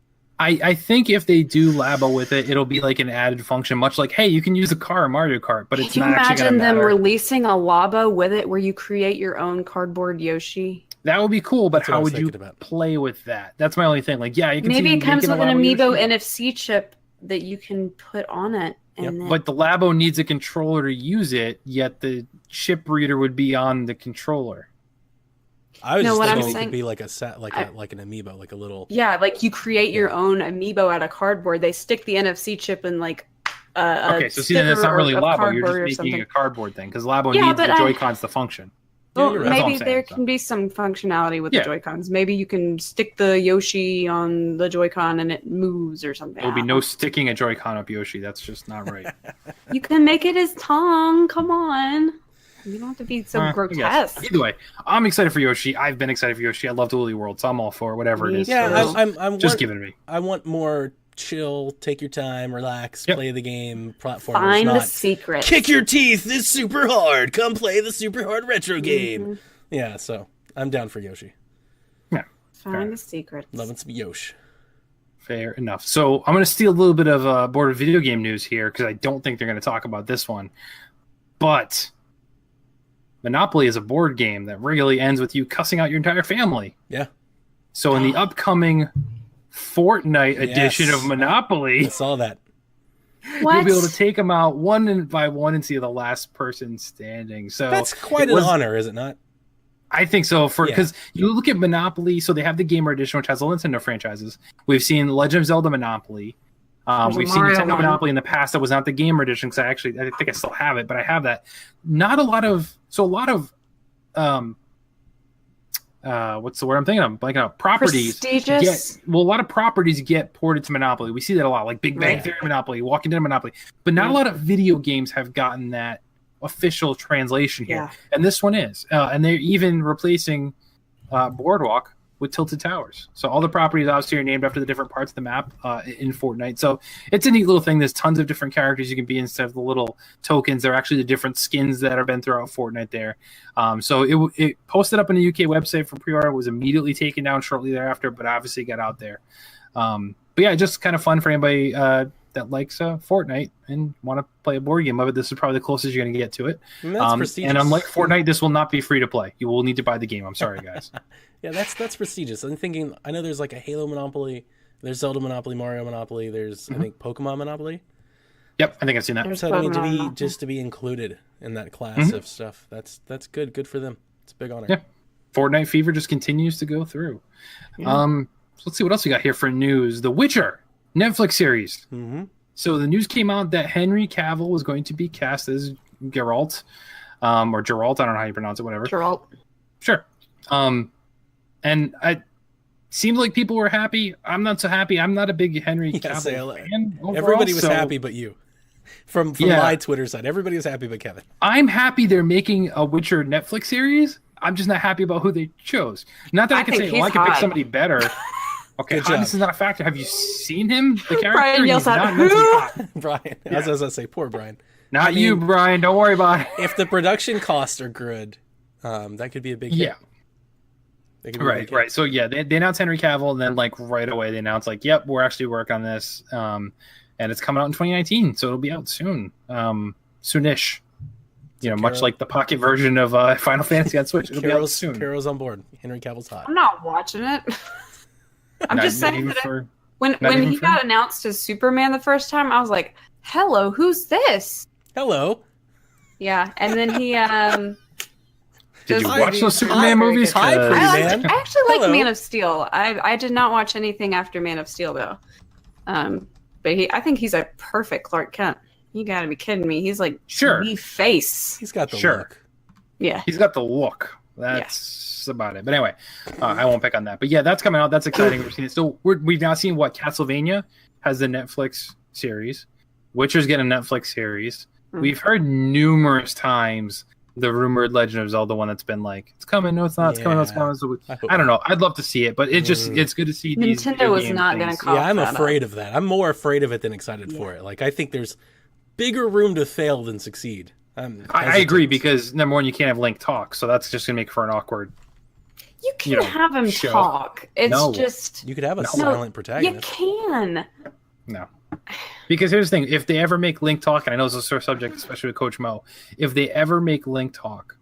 Speaker 1: I think if they do Labo with it, it'll be like an added function, much like, hey, you can use a car in Mario Kart, but it's not actually going to matter.
Speaker 4: Can you imagine them releasing a Labo with it where you create your own cardboard Yoshi?
Speaker 1: That would be cool, but how would you play with that? That's my only thing. Like, you can
Speaker 4: maybe it comes with an Amiibo NFC chip that you can put on it.
Speaker 1: But the Labo needs a controller to use it, yet the chip reader would be on the controller.
Speaker 3: I was just thinking it could be like a set, like an Amiibo, like a little.
Speaker 4: Yeah, like you create your own Amiibo out of cardboard. They stick the NFC chip in like.
Speaker 1: Okay, so see, then it's not really Labo. You're just making a cardboard thing because Labo needs the Joy-Cons to function.
Speaker 4: Well, maybe there can be some functionality with the Joy-Cons. Maybe you can stick the Yoshi on the Joy-Con and it moves or something.
Speaker 1: There'll be no sticking a Joy-Con up Yoshi. That's just not right.
Speaker 4: You can make it his tongue. Come on. You don't have to be so grotesque.
Speaker 1: Either way, I'm excited for Yoshi. I've been excited for Yoshi. I love Woolly World, so I'm all for whatever it is.
Speaker 3: Yeah, I'm
Speaker 1: just give it to me.
Speaker 3: I want more chill, take your time, relax, play the game, platform.
Speaker 4: Find the secret.
Speaker 3: Kick your teeth. This is super hard. Come play the super hard retro game. Yeah, so I'm down for Yoshi.
Speaker 1: Yeah.
Speaker 4: Find the secret.
Speaker 3: Loving some Yoshi.
Speaker 1: Fair enough. So I'm going to steal a little bit of board video game news here because I don't think they're going to talk about this one. But Monopoly is a board game that regularly ends with you cussing out your entire family.
Speaker 3: Yeah.
Speaker 1: So in the upcoming Fortnite edition of Monopoly,
Speaker 3: I saw that.
Speaker 1: You'll be able to take them out one by one and see the last person standing. So
Speaker 3: that's quite an honor, is it not?
Speaker 1: I think so. Because you look at Monopoly, so they have the Gamer Edition, which has all Nintendo franchises. We've seen Legend of Zelda Monopoly. We've seen Nintendo Monopoly in the past that was not the Gamer Edition because I think I still have it, but I have that. Not a lot of what's the word I'm thinking of? Blanking out. Properties.
Speaker 4: Prestigious.
Speaker 1: A lot of properties get ported to Monopoly. We see that a lot, like Big Bang Theory Monopoly, Walking Dead Monopoly. But not a lot of video games have gotten that official translation here. Yeah. And this one is. And they're even replacing Boardwalk with Tilted Towers. So all the properties obviously are named after the different parts of the map in Fortnite. So it's a neat little thing. There's tons of different characters you can be instead of the little tokens. They're actually the different skins that have been throughout Fortnite there. So it posted up on the UK website for pre-order, was immediately taken down shortly thereafter, but obviously got out there. But yeah, just kind of fun for anybody that likes Fortnite and want to play a board game of it. This is probably the closest you're going to get to it.
Speaker 3: And that's prestigious.
Speaker 1: And unlike Fortnite, this will not be free to play. You will need to buy the game. I'm sorry, guys.
Speaker 3: Yeah, that's prestigious. I'm thinking. I know there's like a Halo Monopoly. There's Zelda Monopoly, Mario Monopoly. There's I think Pokemon Monopoly.
Speaker 1: Yep, I think I've seen that.
Speaker 4: There's
Speaker 3: So I mean,
Speaker 4: Pokemon.
Speaker 3: to be included in that class of stuff, that's good. Good for them. It's a big honor.
Speaker 1: Yeah. Fortnite fever just continues to go through.
Speaker 4: Yeah.
Speaker 1: So let's see what else we got here for news. The Witcher Netflix series.
Speaker 3: Mm-hmm.
Speaker 1: So the news came out that Henry Cavill was going to be cast as Geralt, or Geralt. I don't know how you pronounce it. Whatever.
Speaker 4: Geralt.
Speaker 1: Sure. And I seemed like people were happy. I'm not so happy. I'm not a big Henry Cavill fan. Overall,
Speaker 3: Everybody was
Speaker 1: so
Speaker 3: happy but you. From my Twitter side, everybody was happy but Kevin.
Speaker 1: I'm happy they're making a Witcher Netflix series. I'm just not happy about who they chose. Not that I can say, I can pick somebody better. Okay, this is not a factor. Have you seen him? The character?
Speaker 4: Brian yells out,
Speaker 1: mentally
Speaker 4: who?
Speaker 1: hot.
Speaker 3: Brian. I was going to say, poor Brian.
Speaker 1: Not you, Brian. Don't worry about it.
Speaker 3: If the production costs are good, that could be a big hit.
Speaker 1: Right. So yeah, they announced Henry Cavill, and then like right away they announced like, yep, we're actually working on this, and it's coming out in 2019, so it'll be out soon, soonish. You know, much like the pocket version of Final Fantasy on Switch, it'll be out soon.
Speaker 3: Caro's on board. Henry Cavill's hot.
Speaker 4: I'm not watching it. I'm just saying that when he got announced as Superman the first time, I was like, "Hello, who's this?"
Speaker 3: Hello.
Speaker 4: Yeah, and then he
Speaker 1: Did you watch those Superman movies?
Speaker 3: Hi, pretty man.
Speaker 4: I actually like
Speaker 3: Hello.
Speaker 4: Man of Steel. I did not watch anything after Man of Steel though. But I think he's a perfect Clark Kent. You got to be kidding me. He's like the face.
Speaker 3: He's got the look.
Speaker 4: Yeah.
Speaker 1: He's got the look. That's about it. But anyway, I won't pick on that. But yeah, that's coming out. That's exciting. We've seen it. So we've now seen what Castlevania has the Netflix series. Witcher's getting a Netflix series. Mm-hmm. We've heard numerous times the rumored Legend of Zelda one that's been like, it's coming, no, it's not, it's coming, no, it's coming. So I don't know. I'd love to see it, but it's good to see these.
Speaker 4: Nintendo was not going to call.
Speaker 3: Yeah, I'm afraid of that. I'm more afraid of it than excited for it. Like, I think there's bigger room to fail than succeed.
Speaker 1: I agree, because number one, you can't have Link talk, so that's just going to make for an awkward.
Speaker 4: You can have him talk. It's just
Speaker 3: you could have a silent protagonist.
Speaker 4: You can.
Speaker 1: No. Because here's the thing, if they ever make Link talk, and I know it's a sore subject, especially with Coach Mo, if they ever make Link talk,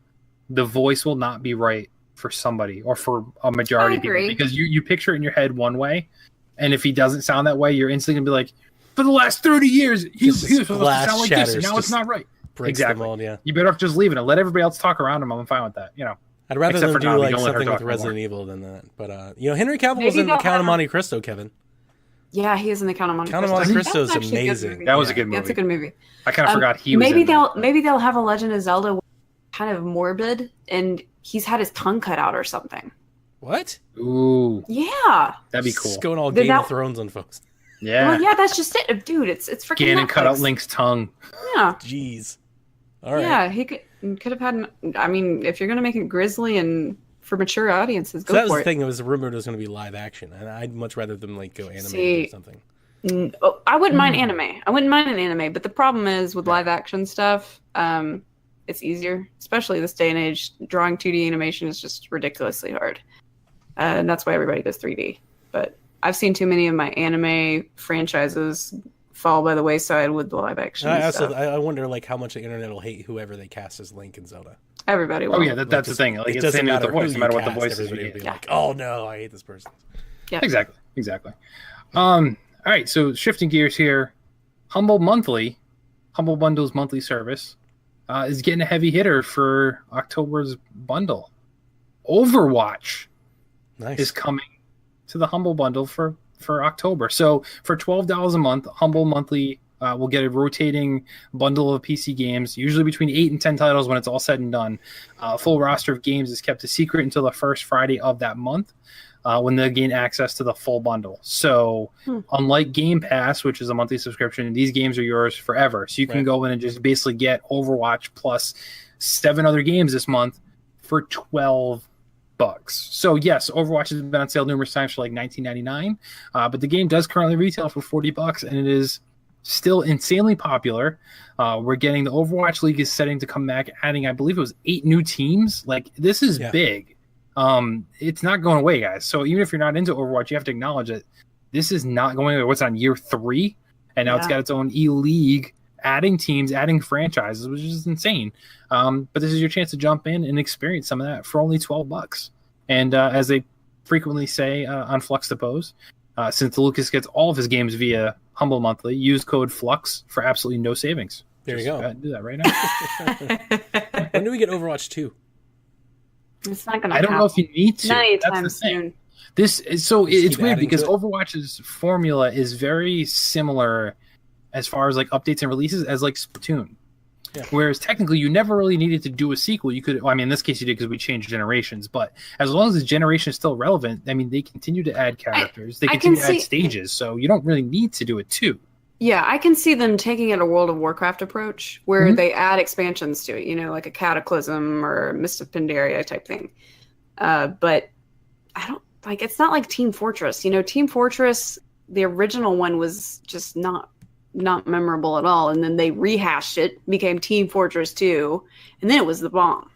Speaker 1: the voice will not be right for somebody or for a majority of people. Because you picture it in your head one way, and if he doesn't sound that way, you're instantly going to be like, for the last 30 years, he was supposed to sound like this, and now it's not right.
Speaker 3: Exactly. Mold, yeah.
Speaker 1: You better off just leaving it. Let everybody else talk around him. I'm fine with that. You know,
Speaker 3: I'd rather them do like something with Resident Evil than that. But Henry Cavill was in the Count of Monte Cristo, Kevin.
Speaker 4: Yeah, he is in the Count of Monte Cristo.
Speaker 3: Count of Monte Cristo is amazing.
Speaker 1: That was a good movie.
Speaker 4: That's a good movie.
Speaker 1: I kind of forgot he was.
Speaker 4: Maybe they'll have a Legend of Zelda kind of morbid, and he's had his tongue cut out or something.
Speaker 3: What?
Speaker 1: Ooh.
Speaker 4: Yeah.
Speaker 1: That'd be cool.
Speaker 3: It's going all Game of Thrones on folks.
Speaker 1: Yeah.
Speaker 4: Well, yeah, that's just it, dude. It's freaking
Speaker 1: Ganon cut out Link's tongue.
Speaker 4: Yeah.
Speaker 3: Jeez. All right.
Speaker 4: Yeah, he could have had. I mean, if you're gonna make it grisly and for mature audiences, go for it.
Speaker 3: That was the thing. It was rumored it was going to be live action, and I'd much rather them like go animated or something.
Speaker 4: I wouldn't mind anime. I wouldn't mind an anime, but the problem is with live action stuff, it's easier, especially this day and age. Drawing 2D animation is just ridiculously hard, and that's why everybody does 3D. But I've seen too many of my anime franchises fall by the wayside with the live action stuff.
Speaker 3: I wonder like how much the internet will hate whoever they cast as Link and Zelda.
Speaker 4: Everybody will.
Speaker 1: Oh yeah, that's the thing. Like,
Speaker 3: it doesn't matter
Speaker 1: voice, no matter what the
Speaker 3: cast,
Speaker 1: voice is.
Speaker 3: Everybody will be like, oh no, I hate this person.
Speaker 4: Yeah.
Speaker 1: Exactly. All right, so shifting gears here, Humble Bundle's monthly service is getting a heavy hitter for October's bundle. Overwatch is coming to the Humble Bundle for October. So for $12 a month, Humble Monthly will get a rotating bundle of PC games, usually between 8 and 10 titles when it's all said and done. A full roster of games is kept a secret until the first Friday of that month, when they'll gain access to the full bundle. So unlike Game Pass, which is a monthly subscription, these games are yours forever. So you can go in and just basically get Overwatch plus 7 other games this month for $12. So yes, Overwatch has been on sale numerous times for like $19.99, but the game does currently retail for $40, and it is still insanely popular. We're getting the Overwatch League is setting to come back, adding, I believe it was 8 new teams. Like, this is big. It's not going away, guys. So even if you're not into Overwatch, you have to acknowledge that this is not going away. What's on year 3, and now it's got its own E-League, adding teams, adding franchises, which is insane. But this is your chance to jump in and experience some of that for only $12. And as they frequently say on Flux to Pose, since Lucas gets all of his games via Humble Monthly, use code FLUX for absolutely no savings.
Speaker 3: There you go.
Speaker 1: Do that right now.
Speaker 3: When do we get Overwatch 2?
Speaker 4: It's not going to
Speaker 1: I don't know if you need to.
Speaker 4: Not anytime
Speaker 1: That's the thing.
Speaker 4: soon.
Speaker 1: It's weird because
Speaker 3: to it.
Speaker 1: Overwatch's formula is very similar as far as like updates and releases as like Splatoon.
Speaker 3: Yeah.
Speaker 1: Whereas technically you never really needed to do a sequel. You could, well, I mean, in this case you did because we changed generations, but as long as the generation is still relevant, I mean, they continue to add characters. They continue to add stages, so you don't really need to do it too.
Speaker 4: Yeah, I can see them taking it a World of Warcraft approach where they add expansions to it, you know, like a Cataclysm or Mist of Pandaria type thing. But I don't like, it's not like Team Fortress. You know, Team Fortress, the original one was just not memorable at all. And then they rehashed it, became Team Fortress 2, and then it was the bomb.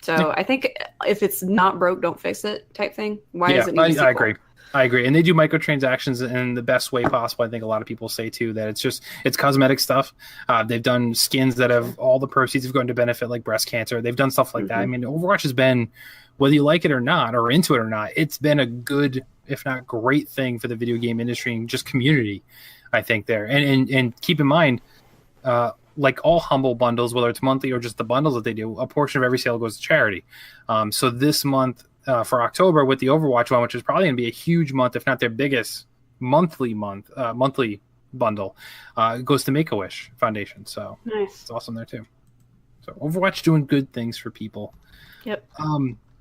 Speaker 4: So I think if it's not broke, don't fix it type thing. Why is it need a sequel?
Speaker 1: I agree. And they do microtransactions in the best way possible. I think a lot of people say too that it's cosmetic stuff. They've done skins that have all the proceeds have gone to benefit like breast cancer. They've done stuff like that. I mean, Overwatch has been, whether you like it or not, or into it or not, it's been a good, if not great thing for the video game industry and just community, I think there. And keep in mind, like all Humble bundles, whether it's monthly or just the bundles that they do, a portion of every sale goes to charity. So this month, for October with the Overwatch one, which is probably going to be a huge month, if not their biggest monthly bundle, goes to Make-A-Wish Foundation. So
Speaker 4: nice.
Speaker 1: It's awesome there too. So Overwatch doing good things for people.
Speaker 4: Yep.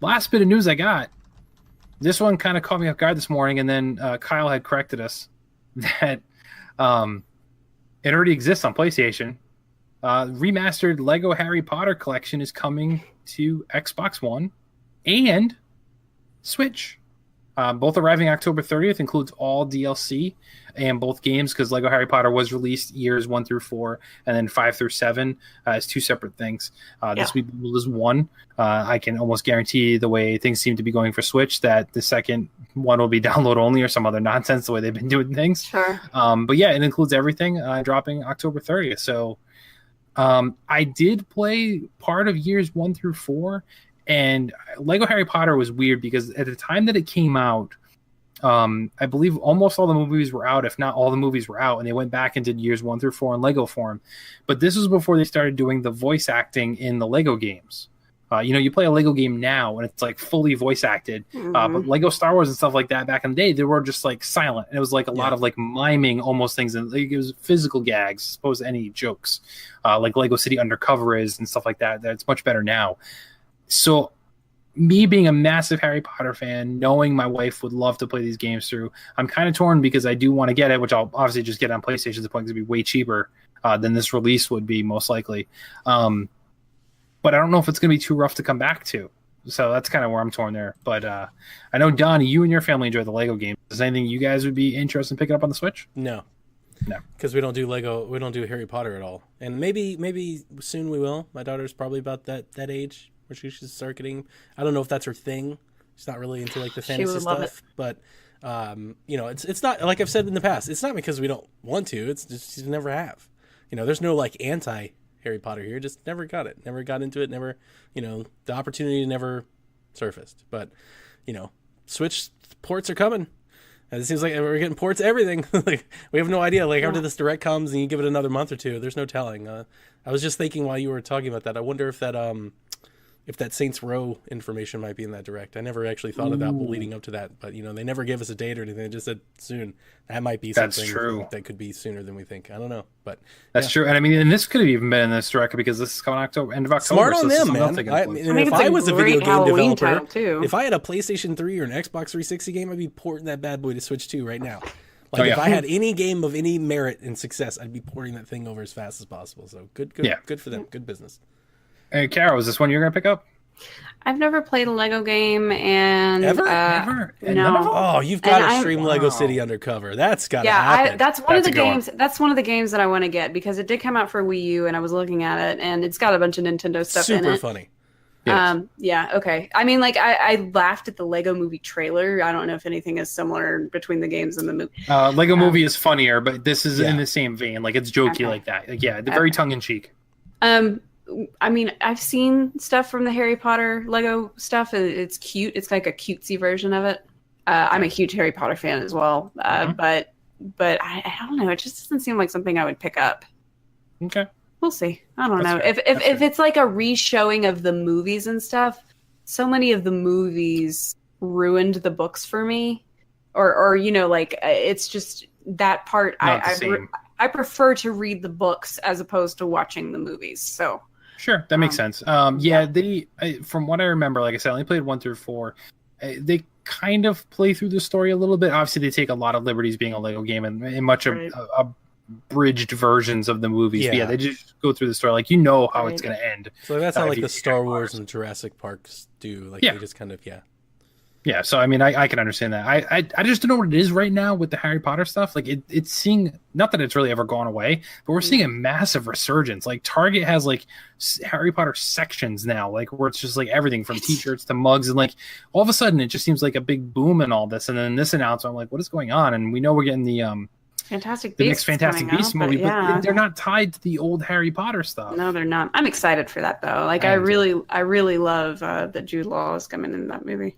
Speaker 1: Last bit of news I got. This one kind of caught me off guard this morning, and then Kyle had corrected us that it already exists on PlayStation. Remastered Lego Harry Potter collection is coming to Xbox One and Switch. Both arriving October 30th, includes all DLC and both games, because Lego Harry Potter was released years 1 through 4 and then 5 through 7 as two separate things. This week was one. I can almost guarantee the way things seem to be going for Switch that the second one will be download only or some other nonsense the way they've been doing things.
Speaker 4: Sure.
Speaker 1: But yeah, it includes everything dropping October 30th. So I did play part of years 1 through 4. And Lego Harry Potter was weird because at the time that it came out, I believe almost all the movies were out, if not all the movies were out, and they went back and did years 1 through 4 in Lego form. But this was before they started doing the voice acting in the Lego games. You play a Lego game now and it's like fully voice acted, but Lego Star Wars and stuff like that back in the day, they were just like silent. And it was like a lot of like miming almost things, and like, it was physical gags as opposed to any jokes, like Lego City Undercover is and stuff like that. That's much better now. So me being a massive Harry Potter fan, knowing my wife would love to play these games through, I'm kind of torn because I do want to get it, which I'll obviously just get on PlayStation at the point because it'd be way cheaper than this release would be most likely. But I don't know if it's going to be too rough to come back to. So that's kind of where I'm torn there. But I know, Donnie, you and your family enjoy the Lego games. Is there anything you guys would be interested in picking up on the Switch?
Speaker 3: No, because we don't do Lego. We don't do Harry Potter at all. And maybe soon we will. My daughter's probably about that age where she should start getting. I don't know if that's her thing. She's not really into like the fantasy stuff. But it's not, like I've said in the past, it's not because we don't want to. It's just she never have. There's no like anti Harry Potter here. Just never got it. Never got into it. Never, the opportunity never surfaced. But Switch ports are coming. And it seems like we're getting ports everything. Like we have no idea. Like after this direct comes and you give it another month or two, there's no telling. I was just thinking while you were talking about that, I wonder if that Saints Row information might be in that direct. I never actually thought of that leading up to that, but they never gave us a date or anything. They just said soon. That might be something
Speaker 1: That's true.
Speaker 3: That could be sooner than we think. I don't know, but
Speaker 1: that's true. And I mean, and this could have even been in this direct because this is coming end of October.
Speaker 3: Smart on them, man. If I was a video game developer,
Speaker 4: too.
Speaker 3: If I had a PlayStation 3 or an Xbox 360 game, I'd be porting that bad boy to Switch 2 right now. Like if I had any game of any merit and success, I'd be porting that thing over as fast as possible. So good for them. Good business.
Speaker 1: Hey, Caro, is this one you're going to pick up?
Speaker 4: I've never played a Lego game, and
Speaker 1: ever?
Speaker 4: No.
Speaker 3: Oh, you've got to stream Lego City Undercover. That's got to happen.
Speaker 4: That's one of the games. That's one of the games that I want to get because it did come out for Wii U, and I was looking at it, and it's got a bunch of Nintendo stuff in it.
Speaker 3: Super funny.
Speaker 4: Yeah. Okay. I mean, like I laughed at the Lego Movie trailer. I don't know if anything is similar between the games and the movie.
Speaker 1: Lego Movie is funnier, but this is in the same vein. Like it's jokey like that. Like, very tongue in cheek.
Speaker 4: I mean, I've seen stuff from the Harry Potter Lego stuff. It's cute. It's like a cutesy version of it. I'm a huge Harry Potter fan as well. But I don't know. It just doesn't seem like something I would pick up.
Speaker 1: Okay.
Speaker 4: We'll see. I don't know.
Speaker 1: Fair.
Speaker 4: If it's like a re-showing of the movies and stuff, so many of the movies ruined the books for me. Or like it's just that part. I prefer to read the books as opposed to watching the movies. So
Speaker 1: sure, that makes sense. They from what I remember, like I said, I only played 1 through 4. They kind of play through the story a little bit. Obviously, they take a lot of liberties being a Lego game and much of abridged versions of the movies. But they just go through the story like how it's going to end.
Speaker 3: So that's how like the Star Wars and Jurassic Parks do. Like they just kind of
Speaker 1: Yeah, so I mean, I can understand that. I just don't know what it is right now with the Harry Potter stuff. Like it's seeing, not that it's really ever gone away, but we're seeing a massive resurgence. Like Target has like Harry Potter sections now, like where it's just like everything from T-shirts to mugs, and like all of a sudden it just seems like a big boom in all this. And then this announcement, I'm like, what is going on? And we know we're getting the next Fantastic Beasts movie, but they're not tied to the old Harry Potter stuff.
Speaker 4: No, they're not. I'm excited for that though. Like I really love that Jude Law is coming in that movie.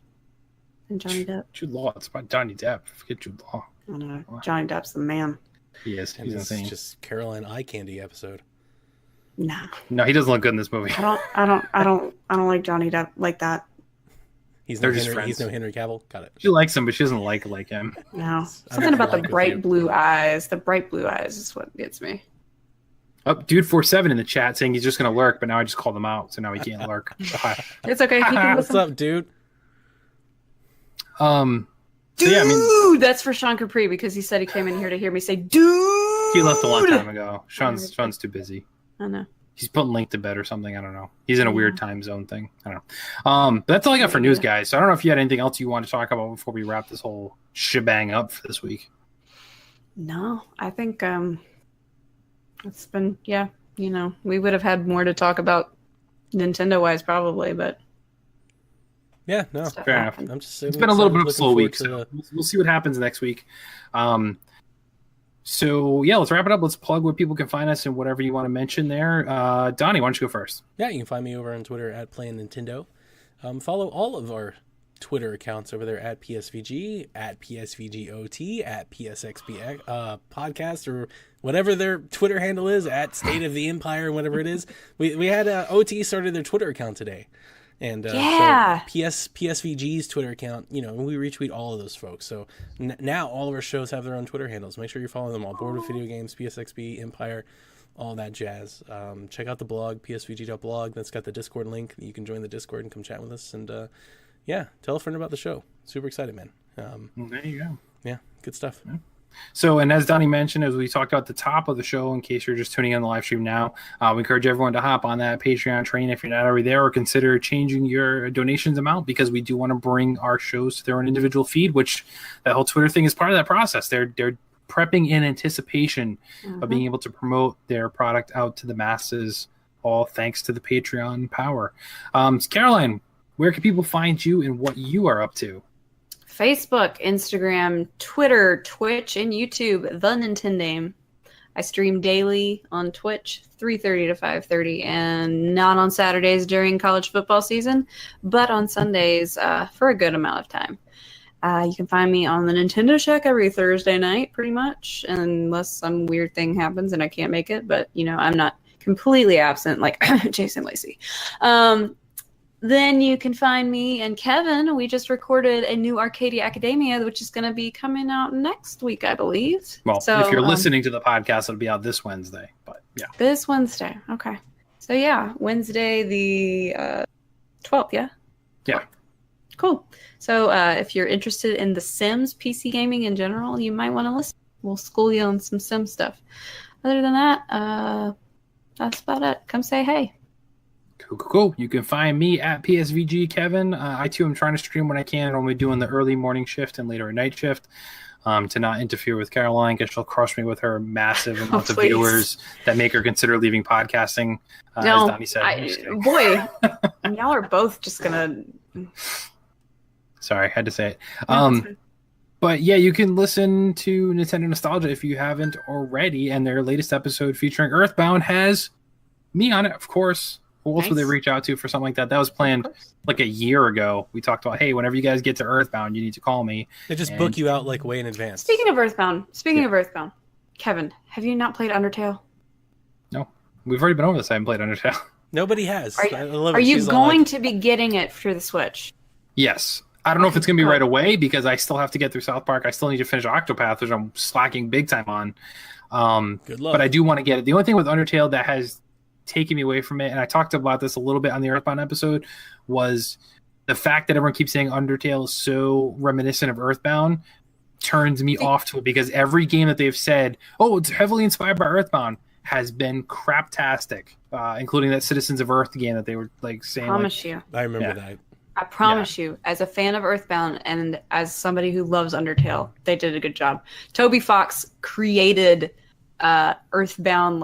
Speaker 4: And Johnny Depp.
Speaker 1: Jude Law. It's about Johnny Depp. Forget Jude Law.
Speaker 4: I know. Johnny Depp's the man.
Speaker 1: He is. He's insane.
Speaker 3: It's just Caroline eye candy episode.
Speaker 4: Nah.
Speaker 1: No, he doesn't look good in this movie.
Speaker 4: I don't like Johnny Depp like that.
Speaker 3: He's no Henry Cavill. Got it.
Speaker 1: She likes him, but she doesn't like him.
Speaker 4: No. Something about the bright blue eyes. The bright blue eyes is what gets me.
Speaker 1: Oh, dude 47 in the chat saying he's just gonna lurk, but now I just called him out, so now he can't lurk.
Speaker 4: It's okay. He can
Speaker 3: What's up, dude?
Speaker 4: Dude, that's for Sean Capri because he said he came in here to hear me say dude.
Speaker 1: He left a long time ago. Sean's too busy.
Speaker 4: I know.
Speaker 1: He's putting Link to bed or something. I don't know. He's in a weird time zone thing. I don't know. But that's all I got for news, guys. So I don't know if you had anything else you want to talk about before we wrap this whole shebang up for this week.
Speaker 4: No, I think it's been we would have had more to talk about Nintendo wise probably, but.
Speaker 3: Yeah, no,
Speaker 1: fair enough.
Speaker 3: It's
Speaker 1: been a little bit of a slow week, so we'll see what happens next week. So yeah, let's wrap it up. Let's plug where people can find us and whatever you want to mention there. Donnie, why don't you go first?
Speaker 3: Yeah, you can find me over on Twitter at PlayingNintendo. Follow all of our Twitter accounts over there at PSVG, at PSVGOT, at PSXP podcast, or whatever their Twitter handle is, at State of the Empire, whatever it is. We had OT started their Twitter account today. And so PSVG's Twitter account, we retweet all of those folks. So now all of our shows have their own Twitter handles. Make sure you're following them all. Board with Video Games, PSXP, Empire, all that jazz. Check out the blog, psvg.blog. That's got the Discord link. You can join the Discord and come chat with us. And tell a friend about the show. Super excited, man.
Speaker 1: There you go.
Speaker 3: Yeah, good stuff.
Speaker 1: Yeah. So, and as Donnie mentioned, as we talked about at the top of the show, in case you're just tuning in the live stream now, we encourage everyone to hop on that Patreon train if you're not already there, or consider changing your donations amount, because we do want to bring our shows to their own individual feed, which that whole Twitter thing is part of that process. They're prepping in anticipation of being able to promote their product out to the masses, all thanks to the Patreon power. Caroline, where can people find you and what you are up to?
Speaker 4: Facebook, Instagram, Twitter, Twitch, and YouTube, The Nintendo. I stream daily on Twitch, 3:30 to 5:30, and not on Saturdays during college football season, but on Sundays for a good amount of time. You can find me on the Nintendo Shack every Thursday night, pretty much, unless some weird thing happens and I can't make it. But, I'm not completely absent like Jason Lacey. Then you can find me and Kevin. We just recorded a new Arcadia Academia, which is going to be coming out next week, I believe.
Speaker 1: Well, so, if you're listening to the podcast, it'll be out this Wednesday. But yeah,
Speaker 4: this Wednesday. Okay. So yeah, Wednesday the 12th. Yeah.
Speaker 1: Yeah.
Speaker 4: Cool. So if you're interested in The Sims, PC gaming in general, you might want to listen. We'll school you on some Sim stuff. Other than that, that's about it. Come say hey.
Speaker 1: Cool. You can find me at PSVG Kevin. I too am trying to stream when I can. I'm only doing the early morning shift and later night shift to not interfere with Caroline, because she'll crush me with her massive amounts of viewers that make her consider leaving podcasting. As Donnie said.
Speaker 4: Boy, y'all are both just gonna.
Speaker 1: Sorry, I had to say it. But yeah, you can listen to Nintendo Nostalgia if you haven't already, and their latest episode featuring Earthbound has Me on it, of course. Who else would they
Speaker 4: Nice.
Speaker 1: reach out to for something like that? That was planned like a year ago. We talked about, hey, whenever you guys get to Earthbound, you need to call me.
Speaker 3: They just
Speaker 1: And-
Speaker 3: book you out like way in advance.
Speaker 4: Speaking of Earthbound, Kevin, have you not played Undertale?
Speaker 1: No, we've already been over this. I haven't played Undertale.
Speaker 3: Nobody has. I love
Speaker 4: Are
Speaker 3: it.
Speaker 4: you
Speaker 3: She's all
Speaker 4: going
Speaker 3: like,
Speaker 4: to be getting it for the Switch?
Speaker 1: Yes. I don't know if it's going to be
Speaker 4: Good.
Speaker 1: right away because I still have to get through South Park. I still need to finish Octopath, which I'm slacking big time on.
Speaker 3: Good luck.
Speaker 1: But I do want to get it. The only thing with Undertale that has taken me away from it, and I talked about this a little bit on the Earthbound episode, was the fact that everyone keeps saying Undertale is so reminiscent of Earthbound turns me off to it because every game that they've said, oh, it's heavily inspired by Earthbound, has been craptastic, including that Citizens of Earth game that they were like saying.
Speaker 4: Promise you.
Speaker 3: I remember
Speaker 1: Yeah.
Speaker 3: that.
Speaker 4: I promise you, as a fan of Earthbound and as somebody who loves Undertale, they did a good job. Toby Fox created Earthbound,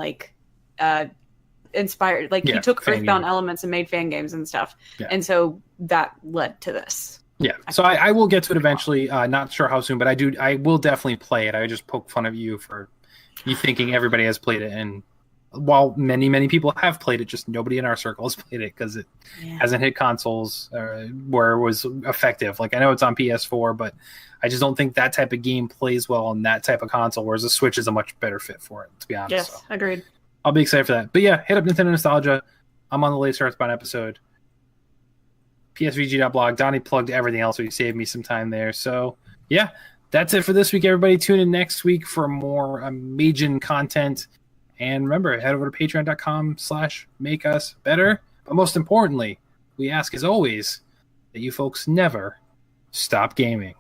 Speaker 4: inspired, he took
Speaker 1: fan
Speaker 4: Earthbound
Speaker 1: game.
Speaker 4: elements and made fan games and stuff.
Speaker 1: Yeah.
Speaker 4: And so that led to this.
Speaker 1: Yeah, so I will get to it eventually. Not sure how soon, but I will definitely play it. I just poke fun of you for you thinking everybody has played it, and while many people have played it, just nobody in our circle has played it because it hasn't hit consoles where it was effective. Like I know it's on PS4, but I just don't think that type of game plays well on that type of console. Whereas the Switch is a much better fit for it, to be honest.
Speaker 4: Yes,
Speaker 1: So
Speaker 4: agreed.
Speaker 1: I'll be excited for that. But yeah, hit up Nintendo Nostalgia. I'm on the latest Earthbound episode. PSVG.blog. Donnie plugged everything else, so he saved me some time there. So yeah, that's it for this week, everybody. Tune in next week for more Majin content. And remember, head over to patreon.com/makeusbetter. But most importantly, we ask as always that you folks never stop gaming.